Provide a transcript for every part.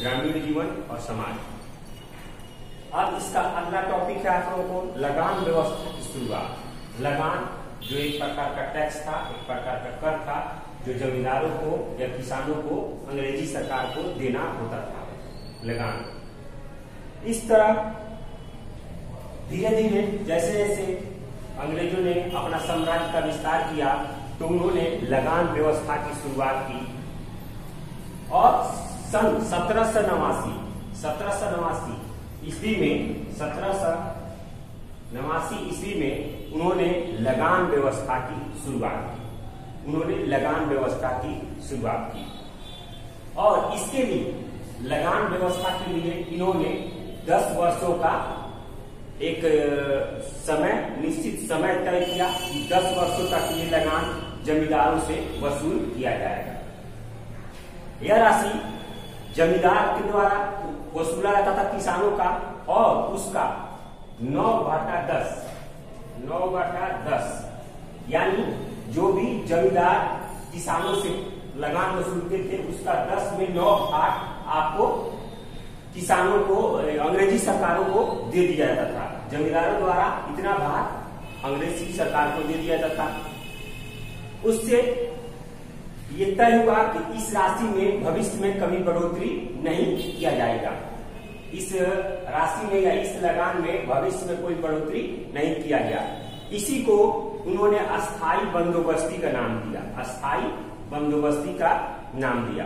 ग्रामीण जीवन और समाज। अब इसका अगला टॉपिक है आप लोगों को लगान व्यवस्था की शुरुआत। लगान जो एक प्रकार का टैक्स था, एक प्रकार का कर था, जो जमींदारों को या किसानों को अंग्रेजी सरकार को देना होता था। लगान इस तरह धीरे धीरे जैसे जैसे अंग्रेजों ने अपना साम्राज्य का विस्तार किया तो उन्होंने लगान व्यवस्था की शुरुआत की और सन 1789 ईस्वी में उन्होंने लगान व्यवस्था की शुरुआत की। और इसके लिए लगान व्यवस्था के लिए इन्होंने 10 वर्षों का एक निश्चित समय तय किया कि 10 वर्षों तक ये लगान जमींदारों से वसूल किया जाएगा। यह राशि जमींदार के द्वारा वसूला जाता था किसानों का और उसका 9/10 यानी जो भी जमींदार किसानों से लगान वसूलते थे उसका 10 में 9 भाग आपको किसानों को अंग्रेजी सरकारों को दे दिया जाता था। जमींदारों द्वारा इतना भाग अंग्रेजी सरकार को दे दिया जाता था। उससे ये तय हुआ कि इस राशि में भविष्य में कभी बढ़ोतरी नहीं किया जाएगा। इस राशि में या इस लगान में भविष्य में कोई बढ़ोतरी नहीं किया गया। इसी को उन्होंने अस्थाई बंदोबस्ती का नाम दिया।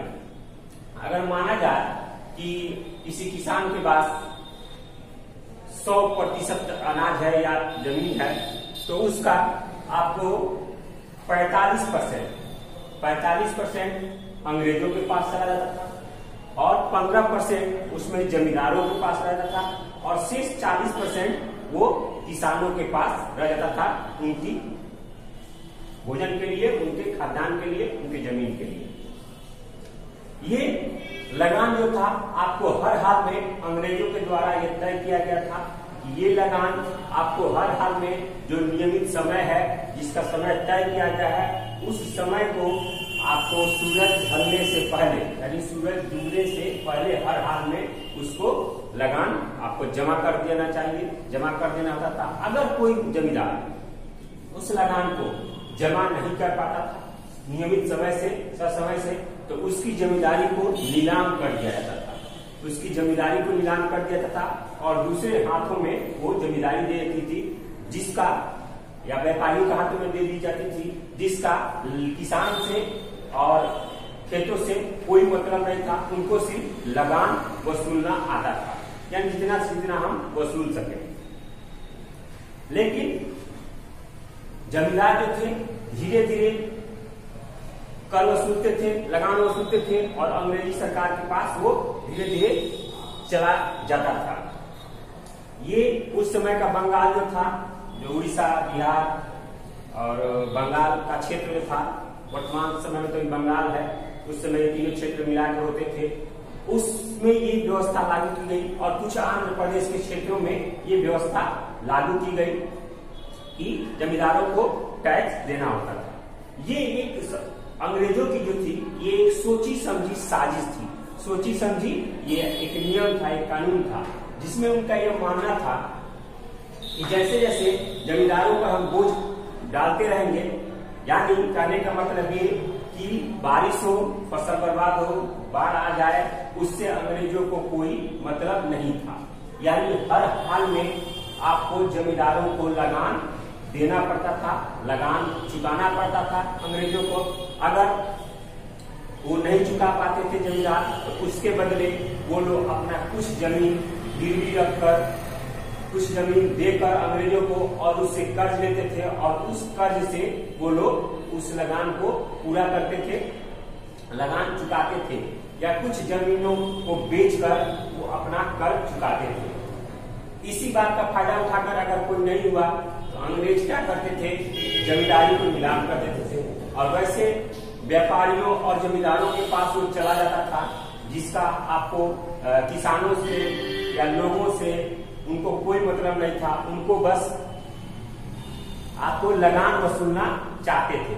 अगर माना जाए कि किसी किसान के पास 100% अनाज है या जमीन है तो उसका आपको 45% अंग्रेजों के पास चला जाता था और 15% उसमें जमींदारों के पास रह जाता था और शेष 40% वो किसानों के पास रह जाता था, उनकी भोजन के लिए, उनके खाद्यान्न के लिए, उनके जमीन के लिए। ये लगान जो था आपको हर हाल में अंग्रेजों के द्वारा यह तय किया गया था कि ये लगान आपको हर हाल में जो नियमित समय है, जिसका समय तय किया गया है, उस समय को आपको सूरज ढलने से पहले यानी सूरज डूबने से पहले हर हाल में उसको लगान आपको जमा कर देना होता था। अगर कोई जमींदार उस लगान को जमा नहीं कर पाता था नियमित समय से, ससमय से, तो उसकी जमींदारी को नीलाम कर दिया जाता था और दूसरे हाथों में वो जमींदारी दे देती थी, जिसका या व्यापारियों के हाथों में दे दी जाती थी, जिसका किसान से और खेतों से कोई मतलब नहीं था। उनको सिर्फ लगान वसूलना आता था, यानी जितना से जितना हम वसूल सके। लेकिन जमींदार जो थे धीरे धीरे कर वसूलते थे, लगान वसूलते थे और अंग्रेजी सरकार के पास वो धीरे धीरे चला जाता था। ये उस समय का बंगाल जो था, जो उड़ीसा, बिहार और बंगाल का क्षेत्र जो था, वर्तमान समय में तो बंगाल है, उस समय ये तीनों क्षेत्र मिला के होते थे, उसमें ये व्यवस्था लागू की गई और कुछ आंध्र प्रदेश के क्षेत्रों में ये व्यवस्था लागू की गई कि जमींदारों को टैक्स देना होता था। ये एक अंग्रेजों की जो थी ये एक सोची समझी साजिश थी, ये एक नियम था, एक कानून था, जिसमें उनका यह मानना था कि जैसे जैसे जमींदारों पर हम बोझ डालते रहेंगे, यानी कहने का मतलब ये कि बारिश हो, फसल बर्बाद हो, बाढ़ आ जाए, उससे अंग्रेजों को कोई मतलब नहीं था। यानी हर हाल में आपको जमींदारों को लगान देना पड़ता था, लगान चुकाना पड़ता था अंग्रेजों को। अगर वो नहीं चुका पाते थे जमींदार तो उसके बदले वो लोग अपना कुछ जमीन गिरवी रखकर, कुछ जमीन देकर अंग्रेजों को और उससे कर्ज लेते थे और उस कर्ज से वो लोग उस लगान को पूरा करते थे, लगान चुकाते थे, या कुछ जमीनों को बेचकर वो अपना कर्ज चुकाते थे। इसी बात का फायदा उठाकर अगर कोई नहीं हुआ तो अंग्रेज क्या करते थे, जमींदारी को नीलाम कर देते थे और वैसे व्यापारियों और जमींदारों के पास वो चला जाता था, जिसका आपको किसानों से या लोगों से उनको कोई मतलब नहीं था। उनको बस आपको लगान वसूलना चाहते थे।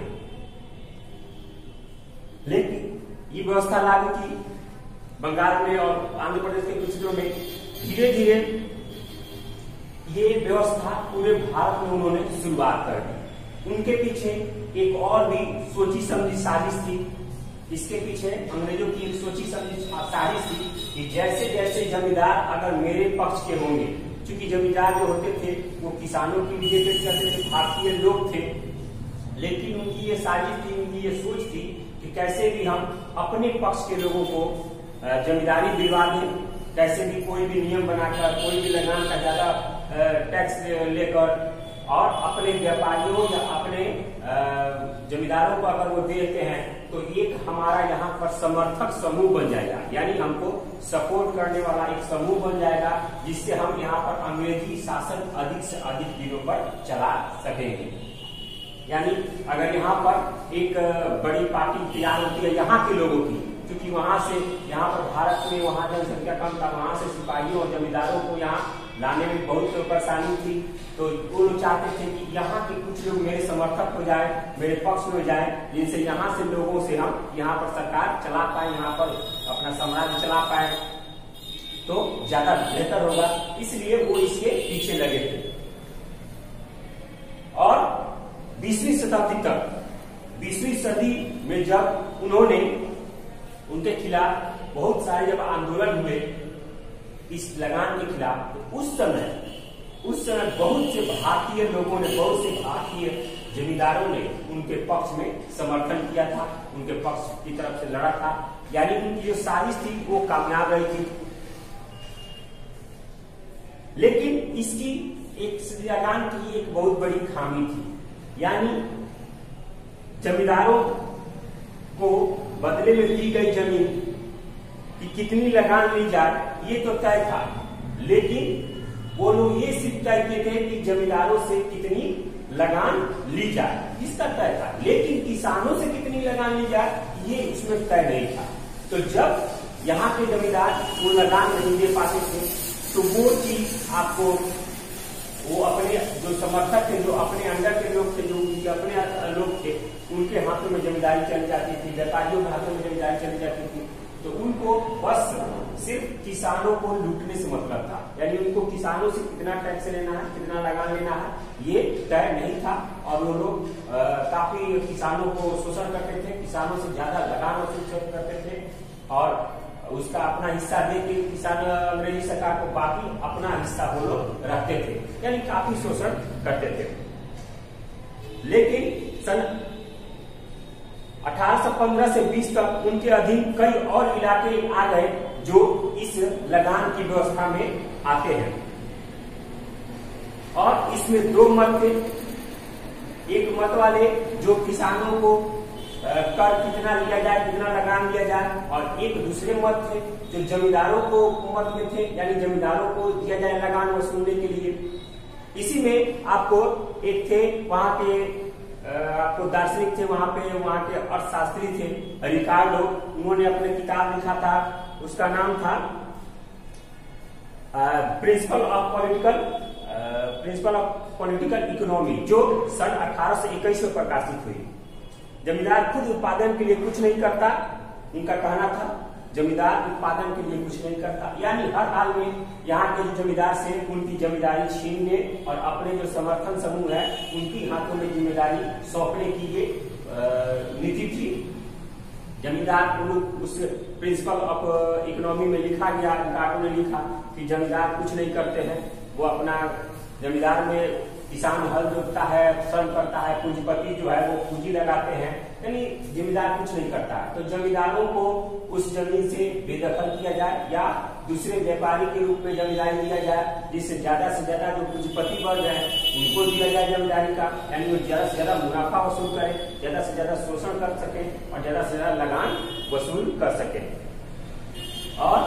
लेकिन ये व्यवस्था लागू की बंगाल में और आंध्र प्रदेश के कुछ क्षेत्रों में धीरे धीरे ये व्यवस्था पूरे भारत में उन्होंने शुरुआत कर दी। उनके पीछे एक और भी सोची समझी साजिश थी। इसके पीछे अंग्रेजों की एक सोची समझी साजिश थी कि जैसे जैसे जमींदार अगर मेरे पक्ष के होंगे, क्योंकि जमींदार जो होते थे वो किसानों की रिलेटेड करते थे, भारतीय लोग थे, लेकिन उनकी ये साजिश थी, उनकी ये सोच थी कि कैसे भी हम अपने पक्ष के लोगों को जमींदारी दिलवा दें, कैसे भी कोई भी नियम बनाकर, कोई भी लगान का ज्यादा टैक्स लेकर और अपने व्यापारियों या अपने जमींदारों को अगर वो देते हैं तो एक हमारा यहाँ पर समर्थक समूह बन जाएगा, यानी हमको सपोर्ट करने वाला एक समूह बन जाएगा, जिससे हम यहाँ पर अंग्रेजी शासन अधिक से अधिक दिनों पर चला सकेंगे। यानी अगर यहाँ पर एक बड़ी पार्टी तैयार होती है यहाँ के लोगों की, क्योंकि वहां से यहाँ पर भारत में वहां जनसंख्या कम था, वहां से सिपाहियों और जमींदारों को यहाँ लाने में बहुत परेशानी थी, तो वो लोग चाहते थे कि यहाँ के कुछ लोग मेरे समर्थक हो जाए, मेरे पक्ष में हो जाए, जिनसे यहाँ से लोगों से हम यहाँ पर सरकार चला पाए, यहाँ पर अपना साम्राज्य चला पाए तो ज्यादा बेहतर होगा। इसलिए वो इसके पीछे लगे थे। और 20वीं शताब्दी तक, 20वीं सदी में जब उन्होंने उनके खिलाफ बहुत सारे जब आंदोलन हुए इस लगान के खिलाफ, तो उस समय बहुत से भारतीय लोगों ने, बहुत से भारतीय जमींदारों ने उनके पक्ष में समर्थन किया था, उनके पक्ष की तरफ से लड़ा था। यानी उनकी जो साजिश थी वो कामयाब रही थी। लेकिन इसकी एक लगान की एक बहुत बड़ी खामी थी, यानी जमींदारों को बदले में दी गई जमीन कि कितनी लगान ली जाए ये तो तय था, लेकिन वो लोग ये सिर्फ तय किए थे कि जमींदारों से कितनी लगान ली जाए, इसका तय था, लेकिन किसानों से कितनी लगान ली जाए ये इसमें तय नहीं था। तो जब यहाँ के जमींदार वो लगान नहीं दे पाते थे तो वो चीज आपको वो अपने जो समर्थक थे, जो अपने अंडर के लोग थे, जो उनके अपने लोग थे, उनके हाथों में जमींदारी चली जाती थी, व्यापारियों के हाथों में जमींदारी चली जाती थी। तो उनको बस सिर्फ किसानों को लूटने से मतलब था, यानी उनको किसानों से कितना टैक्स लेना है, कितना लगान लेना है ये तय नहीं था। और वो लोग काफी किसानों को शोषण करते थे, किसानों से ज्यादा लगान वसूल करते थे और उसका अपना हिस्सा दे के किसान अंग्रेजी सरकार को बाकी अपना हिस्सा वो लोग रखते थे, यानी काफी शोषण करते थे। लेकिन सन 1815 से 20 तक उनके अधीन कई और इलाके आ गए जो इस लगान की व्यवस्था में आते हैं, और इसमें दो मत थे। एक मत वाले जो किसानों को कर कितना लिया जाए, कितना लगान लिया जाए, और एक दूसरे मत थे जो जमींदारों को मत में थे, यानी जमींदारों को दिया जाए लगान वसूलने के लिए। इसी में आपको एक थे वहां के आपको दार्शनिक थे, वहां के अर्थशास्त्री थे रिकार्डो, उन्होंने अपने किताब लिखा था, उसका नाम था प्रिंसिपल ऑफ पॉलिटिकल इकोनॉमी, जो सन 1821 में प्रकाशित हुई। जमींदार खुद उत्पादन के लिए कुछ नहीं करता, उनका कहना था जमींदार उत्पादन के लिए कुछ नहीं करता, यानी हर हाल में यहाँ के जो जमींदार से उनकी जमींदारी छीनने और अपने जो समर्थन समूह है उनकी हाथों में जिम्मेदारी सौंपने की ये नीति थी। जमींदार उस प्रिंसिपल ऑफ इकोनॉमी में लिखा गया, रिकार्डो ने लिखा कि जमींदार कुछ नहीं करते हैं, वो अपना जमींदार में किसान हल जोतता है, श्रम करता है, पूंजीपति जो है वो पूंजी लगाते हैं, यानी जमींदार कुछ नहीं करता है। तो जमींदारों को उस जमीन से बेदखल किया जाए या दूसरे व्यापारी के रूप में जमींदारी दिया जाए, जिससे ज्यादा से ज्यादा जो पूंजीपति वर्ग है उनको दिया जाए जमींदारी का, यानी वो ज्यादा से ज्यादा मुनाफा वसूल करे, ज्यादा से ज्यादा शोषण कर सके और ज्यादा से ज्यादा लगान वसूल कर सके। और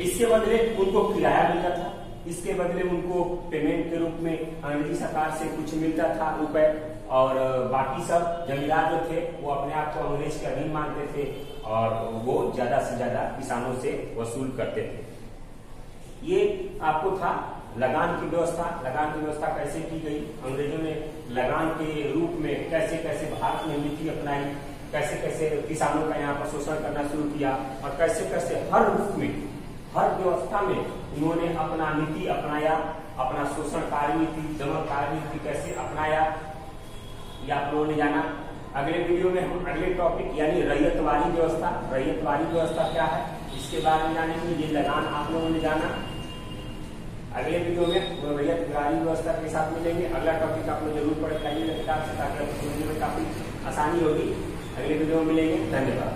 इसके बदले उनको किराया मिलता था, इसके बदले उनको पेमेंट के रूप में अंग्रेजी सरकार से कुछ मिलता था रुपए, और बाकी सब जमींदार जो थे वो अपने आप को अंग्रेज के अधीन मानते थे और वो ज्यादा से ज्यादा किसानों से वसूल करते थे। ये आपको था लगान की व्यवस्था। लगान की व्यवस्था कैसे की गई, अंग्रेजों ने लगान के रूप में कैसे कैसे भारत में नीति अपनाई, कैसे कैसे किसानों का यहाँ पर शोषण करना शुरू किया और कैसे कैसे हर रूप में, हर व्यवस्था में उन्होंने अपना नीति अपनाया, अपना शोषणकारी नीति, दमनकारी नीति कैसे अपनाया, या आप लोगों ने जाना। अगले वीडियो में हम अगले टॉपिक यानी रैयतवाड़ी व्यवस्था, रैयतवाड़ी व्यवस्था क्या है इसके बारे में जानेंगे। ये लगान आप लोगों ने जाना। अगले वीडियो में रैयतवाड़ी व्यवस्था के साथ मिलेंगे। अगला टॉपिक आप लोग जरूर पढ़ के आइएगा किताब से, ताकि आपको समझने में काफी आसानी होगी। अगले वीडियो में मिलेंगे। धन्यवाद।